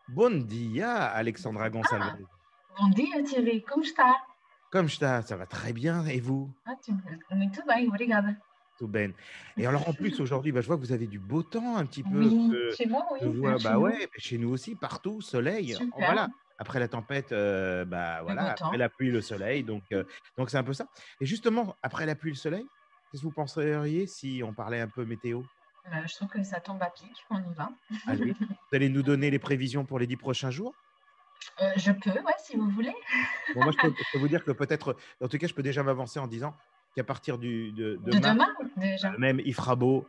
Bom dia, Alexandra Ah, Gonçalves. bom dia, Thierry. Como está? Comme ça va très bien, et vous? Ótimo. Muito bem, obrigada. Tout ben. Et alors en plus aujourd'hui, bah, je vois que vous avez du beau temps un petit peu. Oui, chez moi, Je oui. vois, Chez bah nous, ouais, chez nous aussi, partout, soleil. Oh, super. voilà. Après la tempête, bah Le beau voilà, après temps. la pluie, le soleil. Donc c'est un peu ça. Et justement, après la pluie, le soleil, qu'est-ce que vous penseriez si on parlait un peu météo? Je trouve que ça tombe à pic. On y va. Allez, vous allez nous donner les prévisions pour les 10 prochains jours? Je peux, ouais, si vous voulez. Bon, moi, je peux vous dire que peut-être, en tout cas, je peux déjà m'avancer en disant qu'à partir de De mars, demain, déjà. même il fera beau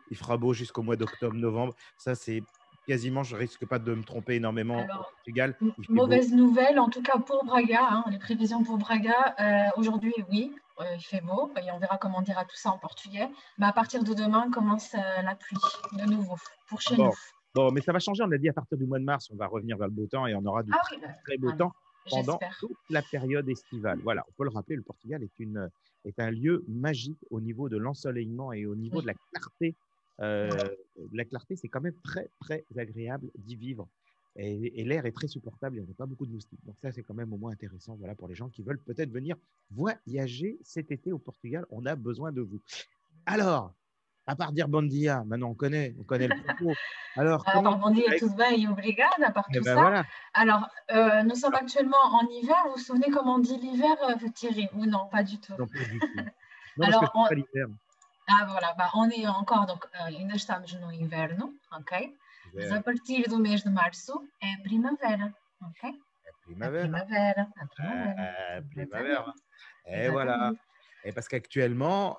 jusqu'au mois d'octobre, novembre. Ça, c'est quasiment, je risque pas de me tromper énormément au Alors, Portugal. Il fait beau. mauvaise nouvelle, en tout cas pour Braga, hein, les prévisions pour Braga. Aujourd'hui, oui, il fait beau. Et on verra comment on dira tout ça en portugais. Mais à partir de demain, commence la pluie, de nouveau, pour chez nous. Bon, bon, mais ça va changer. On a dit à partir du mois de mars, on va revenir vers le beau temps et on aura du Ah très, oui, bah, très beau allez, temps pendant j'espère. toute la période estivale. Voilà, on peut le rappeler, le Portugal est un lieu magique au niveau de l'ensoleillement et au niveau de Oui. la clarté. La clarté, c'est quand même très, très agréable d'y vivre. Et l'air est très supportable, il n'y a pas beaucoup de moustiques. Donc ça, c'est quand même au moins intéressant, voilà, pour les gens qui veulent peut-être venir voyager cet été au Portugal. On a besoin de vous. Alors, à part dire bon dia, maintenant on connaît le propos. Alors, À comment part Bondy et eh, tout et obrigada, à part eh tout ben ça. voilà. Alors, nous sommes actuellement en hiver. Vous vous souvenez comment on dit l'hiver, Thierry? Ou non, pas du tout. Non, pas du tout. Non, parce que je Alors, ne pas l'hiver. ah voilà, bah, on est encore, donc, ainda estamos no inverno, ok? Mas a Hiver, partir do mês de março é primavera, ok? A primavera. primavera, a primavera. Primavera. Exatamente, Et voilà. exatamente. Et parce qu'actuellement,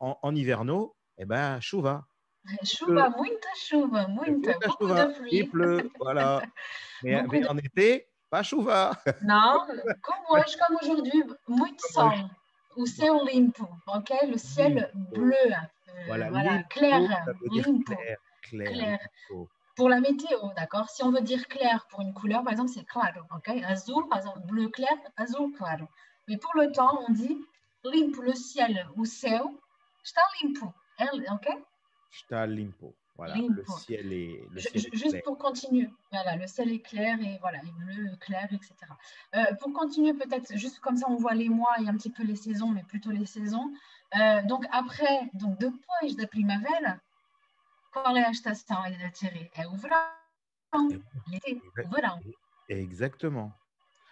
en hiverno, eh ben, chuva. Il pleut. Chuva, Il faut muita, de la beaucoup de chuva. Il pluie, pleut. Voilà. beaucoup Mais de... en été, pas chuva. Não, como hoje, comme aujourd'hui, muito Comme moi, sol. O céu limpo, ok? Le ciel limpo. bleu, Voilà. voilà, Limpo, clair, ça veut dire limpo, clair. Clair. clair. Limpo. Pour la météo, d'accord? Si on veut dire clair pour une couleur, par exemple, c'est claro, ok? Azul, par exemple, bleu clair, azul claro. Mais pour le temps, on dit limpo, le ciel, o céu está limpo, ok? Está limpo. Voilà. Limpo. Le ciel est Juste clair. pour continuer, voilà, le ciel est clair et voilà, et bleu clair, etc. Pour continuer, peut-être juste comme ça, on voit les mois et un petit peu les saisons, mais plutôt les saisons. Donc après, donc depois da primavera, qual é a estação ainda, Thierry? É o verão, l'été, o verão. Exactement.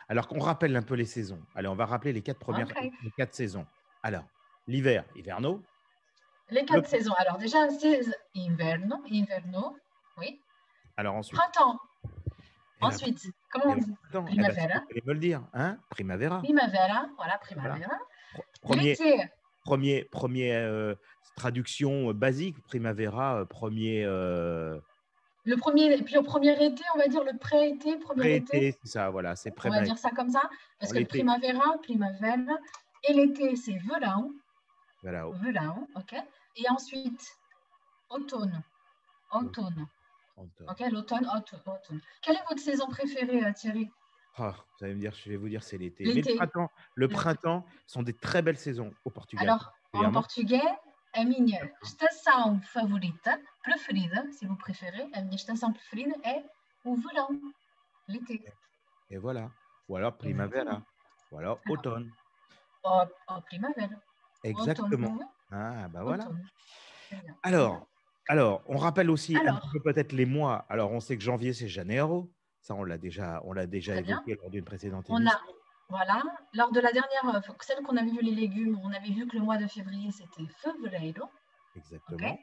Alors qu'on rappelle un peu les saisons. Allez, on va rappeler Ok. les 4 saisons. Alors, l'hiver, hiverno. Les Le, 4 saisons. Alors déjà, c'est inverno, inverno, oui. alors ensuite, Printemps. eh ben, Ensuite, comment on eh ben, dit? attends, eh ben, Primavera, vous allez me le dire, hein? Primavera. primavera, voilà, Voilà. primavera. Premier, L'été, premier traduction basique, primavera, premier le premier, puis au premier été, on va dire le pré-été, premier été, pré-été, c'est ça, voilà, c'est on va pré dire ça comme ça, parce que le l'été. primavera, primavera, et l'été, c'est verão, Voilà, verão, ok? Et ensuite, automne, automne, automne. ok? L'automne, automne. Quelle est votre saison préférée, Thierry? Ah, vous allez me dire, je vais vous dire, c'est l'été. Mais L'été. le Le- printemps sont des très belles saisons au Portugal, Alors, en particulièrement. portugais, a minha estação favorita, preferida, si vous préférez, a minha estação preferida é o verão, l'été. Et voilà. Ou alors Exactement. primavera. Ou alors Alors, automne. au primavera, automne, Exactement. oui, Ah, bah voilà. automne. Très bien. Voilà. Alors, on rappelle aussi un petit peu Alors, peut-être les mois. Alors, on sait que janvier, c'est janeiro. Ça, on l'a déjà très bien. évoqué lors d'une précédente On a, émission. voilà, lors de la dernière, celle qu'on avait vu les légumes, on avait vu que le mois de février, c'était fevereiro. OK? Exactement.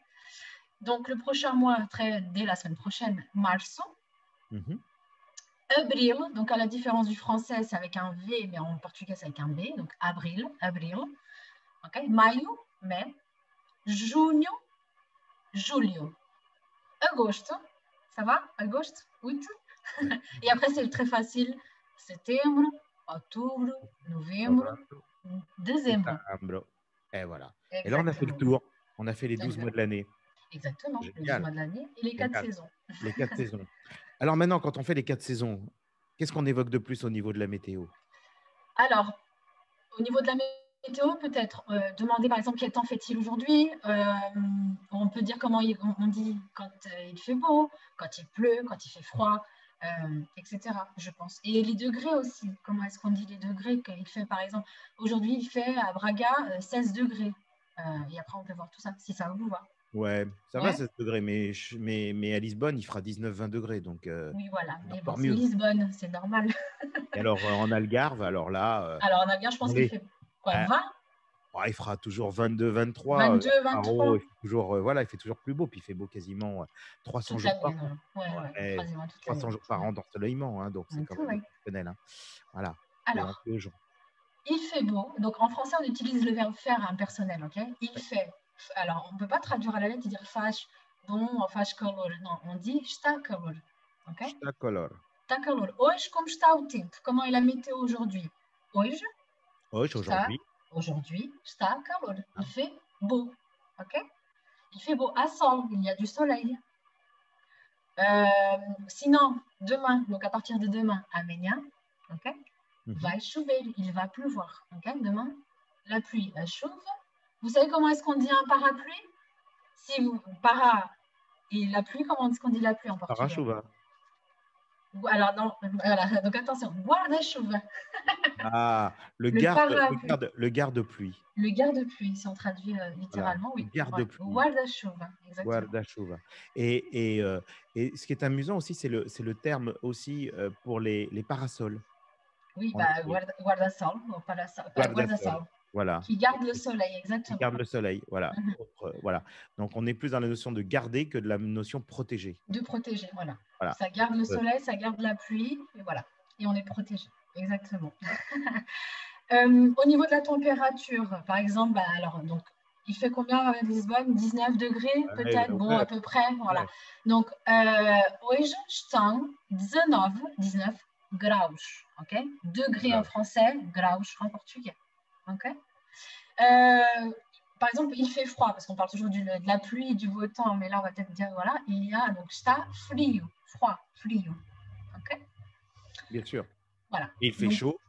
Donc, le prochain mois, dès la semaine prochaine, março. Mhm. Abril, donc à la différence du français, c'est avec un V, mais en portugais, c'est avec un B. Donc, abril, abril. OK? Maio, mai. Junho, julho. Agosto, ça va? Agosto, août. Ouais. Et après, c'est très facile. Setembro, outubro, novembro, dezembro. Décembre. Et voilà. Et là, on a fait le Exactement. tour. On a fait les 12 mois Exact. de l'année. Exactement. Les 12 Génial. mois de l'année et les 4 Génial. saisons. Les 4 saisons. Alors maintenant, quand on fait les 4 saisons, qu'est-ce qu'on évoque de plus au niveau de la météo? Alors, au niveau de la météo, peut-être demander par exemple quel temps fait-il aujourd'hui. On peut dire comment on dit quand il fait beau, quand il pleut, quand il fait froid. etc., je pense. Et les degrés aussi. Comment est-ce qu'on dit les degrés? Il fait, par exemple, aujourd'hui, il fait à Braga 16 degrés. Et après, on peut voir tout ça, si ça vous va. Ouais, ça va Ouais, 16 degrés, mais à Lisbonne, il fera 19-20 degrés, donc oui, voilà. c'est Mais bon, encore c'est mieux. Lisbonne, c'est normal. Et alors, en Algarve, alors là, Alors, en Algarve, je pense qu'il allez, fait quoi, ah, 20, ah, il fera toujours 22-23. 22, Faro, 23 il fait toujours, voilà, il fait toujours plus beau, puis il fait beau quasiment 300 toute jours l'année. par an. Ouais, ouais, Ouais, quasiment toute l'année. 300 jours par an d'ensoleillement, hein, donc c'est Donc, quand tout, même ouais. exceptionnel, hein. Voilà, et on Alors, dit aux gens. il fait beau. Donc, en français, on utilise le verbe faire impersonnel, ok? Il Ouais, fait. Alors, on ne peut pas traduire à la lettre et dire faz bom ou faz calor. Non, on dit está calor, ok? está color. Está calor. Hoje, como está o tempo? Comment est la météo aujourd'hui? Hoje Hoje, está, aujourd'hui, aujourd'hui, está calor. Il hein, fait beau, ok? Il fait beau à sol, il y a du soleil. Sinon, demain, donc à partir de demain, amanhã, ok? mhm. Vai chover, il va pleuvoir, ok? Demain, la pluie, la chuva. Vous savez comment est-ce qu'on dit un parapluie? Si vous, para et la pluie, comment est-ce qu'on dit la pluie en portugais? Para-chuva. Alors, non, voilà, donc attention, guarda-chuva, Ah, le parapluie, le garde-pluie. le garde-pluie, si on traduit Voilà, littéralement, le oui, voilà, garde-pluie. guarda-chuva, exactement. Guarda-chuva. Et ce qui est amusant aussi, c'est le terme aussi pour les parasols. Oui, On bah, les guarda-sol, ou guarda-sol. guarda-sol, Voilà. qui garde le soleil, Qui exactement. gardent le soleil. Voilà. Mhm. Voilà. Donc, on est plus dans la notion de garder que de la notion protéger. De protéger, voilà. Voilà. Ça garde le soleil, ça garde la pluie, et voilà. Et on est protégé, exactement. Au niveau de la température, par exemple, bah, alors, donc, il fait combien à Lisbonne? 19 degrés, Ouais, peut-être, bon, à ouais, peu près, voilà. ouais. Donc, hoje estão 19 graus, ok? Degrés en Voilà. français, graus en portugais, ok? Euh, Par exemple, il fait froid, parce qu'on parle toujours de la pluie et du beau temps, mais là, on va peut-être dire, voilà, il y a, donc, está frio, froid, frio, ok? Bien sûr. Voilà. Et il fait Donc, chaud.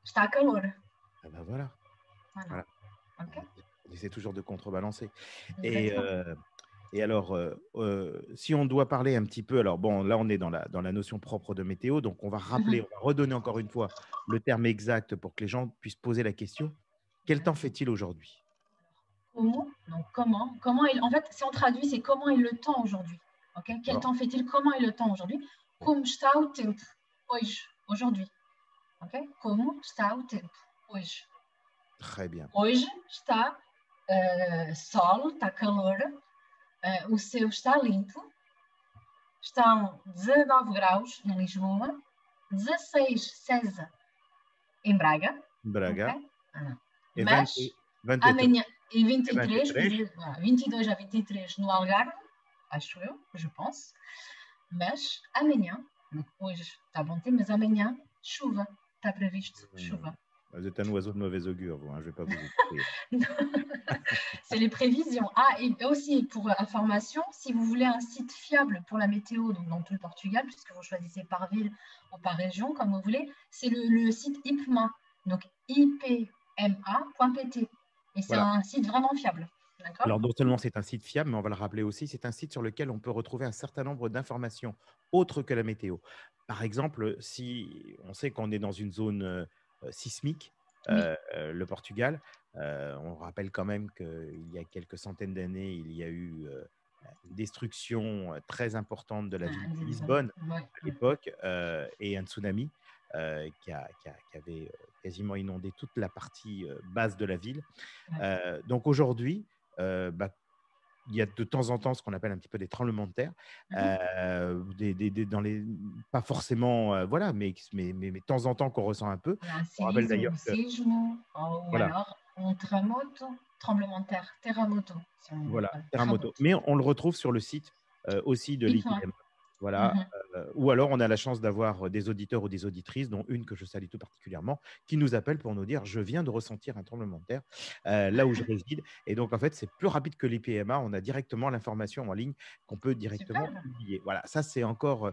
está calor, Ah ben voilà. voilà, Voilà. ok? On essaie toujours de contrebalancer. Et, Exactement. et alors, si on doit parler un petit peu, alors bon, là, on est dans la notion propre de météo, donc on va rappeler, Mhm. on va redonner encore une fois le terme exact pour que les gens puissent poser la question. Quel temps fait-il aujourd'hui? Comment? Donc, comment il, en fait, si on traduit, c'est comment est le temps aujourd'hui? Ok? Quel D'accord. temps fait-il? Comment est le temps aujourd'hui? Como está o tempo hoje? Aujourd'hui. Ok? Como está o tempo hoje? Très bien. Hoje está sol, está calor, o céu está limpo, estão 19 graus em Lisboa, 16 César em Braga, Braga. ok? Ah. Et Mas 23. amanhã, e Et 23, 23. 22 a 23 no Algarve, acho eu, je pense. Mas amanhã, hoje está bom tempo, mas amanhã chuva, está previsto chuva. Vous êtes un oiseau de mauvais augure, vous, hein, je ne vais pas vous écouter. C'est les prévisions. Ah, et aussi pour information, si vous voulez un site fiable pour la météo, donc dans tout le Portugal, puisque vous choisissez par ville ou par région, comme vous voulez, c'est le site IPMA, donc ipma.pt. Et c'est Voilà. un site vraiment fiable. D'accord? Alors, non seulement c'est un site fiable, mais on va le rappeler aussi, c'est un site sur lequel on peut retrouver un certain nombre d'informations autres que la météo. Par exemple, si on sait qu'on est dans une zone sismique, Oui. le Portugal, on rappelle quand même qu'il y a quelques centaines d'années, il y a eu une destruction très importante de la ville de Lisbonne Ouais, à l'époque et un tsunami qui avait quasiment inondé toute la partie basse de la ville. ouais. Donc aujourd'hui, bah, il y a de temps en temps ce qu'on appelle un petit peu des tremblements de terre, Mhm. dans les, pas forcément, voilà, mais de temps en temps qu'on ressent un peu. Un On rappelle séisme, d'ailleurs ou que, sismo, ou voilà, alors un terremoto, tremblement de terre, terremoto. voilà, Voilà, terremoto. terremoto. Mais on le retrouve sur le site aussi de IPMA. l'IPM. Voilà. Mhm. Ou alors, on a la chance d'avoir des auditeurs ou des auditrices, dont une que je salue tout particulièrement, qui nous appellent pour nous dire: je viens de ressentir un tremblement de terre là où je réside. Et donc, en fait, c'est plus rapide que l'IPMA. On a directement l'information en ligne qu'on peut directement Super. publier. Voilà, ça, c'est encore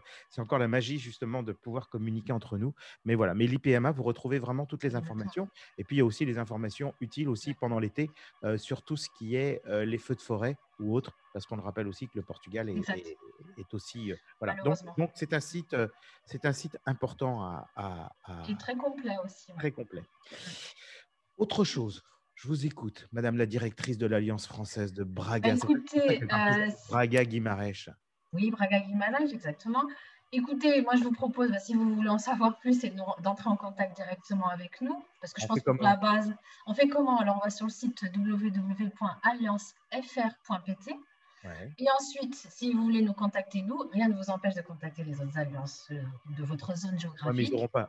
la magie, justement, de pouvoir communiquer entre nous. Mais voilà, mais l'IPMA, vous retrouvez vraiment toutes les Exactement. informations. Et puis, il y a aussi les informations utiles aussi pendant l'été sur tout ce qui est les feux de forêt ou autres, parce qu'on le rappelle aussi que le Portugal Exact. est aussi. Voilà. Malheureusement. donc, c'est un site important Qui est très complet aussi. très complet. Autre chose, je vous écoute, Madame la directrice de l'Alliance française de Braga. Écoutez, Braga-Guimarães. oui, Braga-Guimarães, exactement. Écoutez, moi, je vous propose, si vous voulez en savoir plus, c'est d'entrer en contact directement avec nous, parce que je pense que pour la base, on fait comment? Alors, on va sur le site www.alliancefr.pt. Ouais. Et ensuite, si vous voulez nous contacter, nous, rien ne vous empêche de contacter les autres alliances de votre zone géographique. Mais ils n'auront pas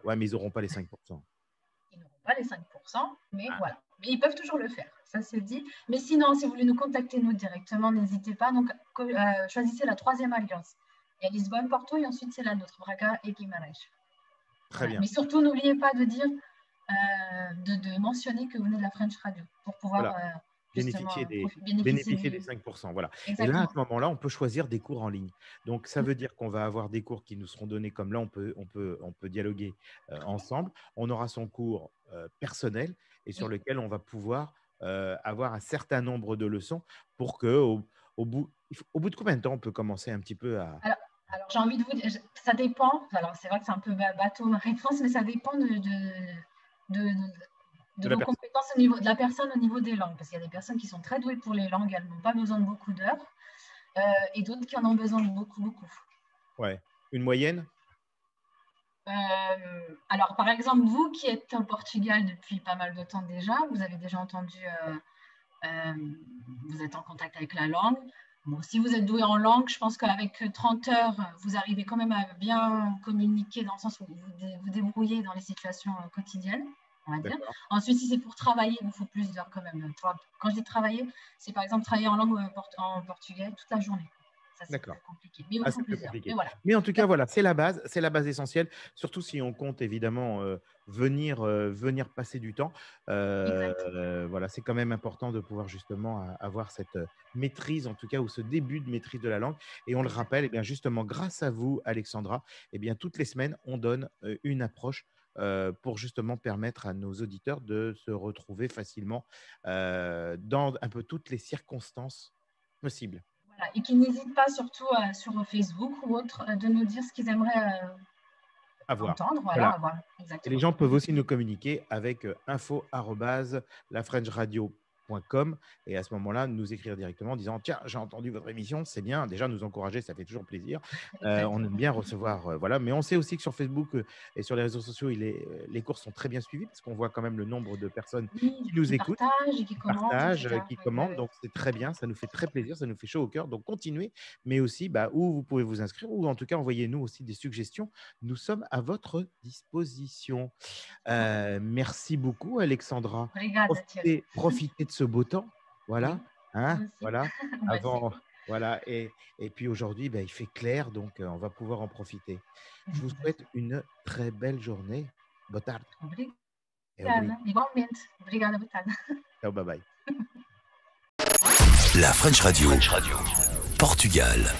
les 5%. Ils n'auront pas les 5%, mais voilà. Mais ils peuvent toujours le faire, ça c'est dit. Mais sinon, si vous voulez nous contacter, nous, directement, n'hésitez pas. Donc, choisissez la 3e alliance. Il y a Lisbonne, Porto, et ensuite, c'est la nôtre, Braga et Guimarães. Très bien. Mais surtout, n'oubliez pas de dire, de mentionner que vous venez de la French Radio pour pouvoir bénéficier des 5%. Voilà. Exactement. Et là, à ce moment-là, on peut choisir des cours en ligne. Donc, ça veut dire qu'on va avoir des cours qui nous seront donnés comme là, on peut dialoguer ensemble. On aura son cours personnel et sur lequel on va pouvoir avoir un certain nombre de leçons pour que au bout de combien de temps on peut commencer un petit peu à… Alors, j'ai envie de vous dire, ça dépend. Alors, c'est vrai que c'est un peu bateau ma réponse, mais ça dépend de vos compétences au niveau de la personne au niveau des langues. Parce qu'il y a des personnes qui sont très douées pour les langues, elles n'ont pas besoin de beaucoup d'heures, et d'autres qui en ont besoin de beaucoup, beaucoup. Ouais. Une moyenne? Alors, par exemple, vous qui êtes au Portugal depuis pas mal de temps déjà, vous avez déjà entendu, vous êtes en contact avec la langue. Bon, si vous êtes doué en langue, je pense qu'avec 30 heures, vous arrivez quand même à bien communiquer dans le sens où vous débrouillez dans les situations quotidiennes, on va dire. Ensuite, si c'est pour travailler, il vous faut plus d'heures quand même. Quand je dis travailler, c'est par exemple travailler en langue en portugais toute la journée. Ça, c'est plus compliqué. Mais, compliqué. Mais en tout cas, voilà, c'est la base essentielle, surtout si on compte évidemment venir passer du temps. Voilà, c'est quand même important de pouvoir justement avoir cette maîtrise, en tout cas, ou ce début de maîtrise de la langue. Et on le rappelle, et bien justement, grâce à vous, Alexandra, et bien toutes les semaines, on donne une approche pour justement permettre à nos auditeurs de se retrouver facilement dans un peu toutes les circonstances possibles. Voilà, et qu'ils n'hésitent pas surtout sur Facebook ou autre de nous dire ce qu'ils aimeraient entendre. Voilà. Exactement. Et les gens peuvent aussi nous communiquer avec info@lafrenchradio.com et à ce moment-là, nous écrire directement en disant « Tiens, j'ai entendu votre émission, c'est bien. » Déjà, nous encourager, ça fait toujours plaisir. On aime bien recevoir. Voilà. Mais on sait aussi que sur Facebook et sur les réseaux sociaux, les cours sont très bien suivis parce qu'on voit quand même le nombre de personnes qui nous écoutent, qui commentent. Donc, c'est très bien. Ça nous fait très plaisir. Ça nous fait chaud au cœur. Donc, continuez. Mais aussi, où vous pouvez vous inscrire ou en tout cas, envoyez-nous aussi des suggestions. Nous sommes à votre disposition. Merci beaucoup, Alexandra. Profitez de ce beau temps, voilà, voilà. Voilà. Et puis aujourd'hui, il fait clair, donc on va pouvoir en profiter. Je vous souhaite une très belle journée. Boa tarde. Obrigada. Igualmente. Obrigada, boa tarde. Ciao, bye bye. La French Radio. Portugal.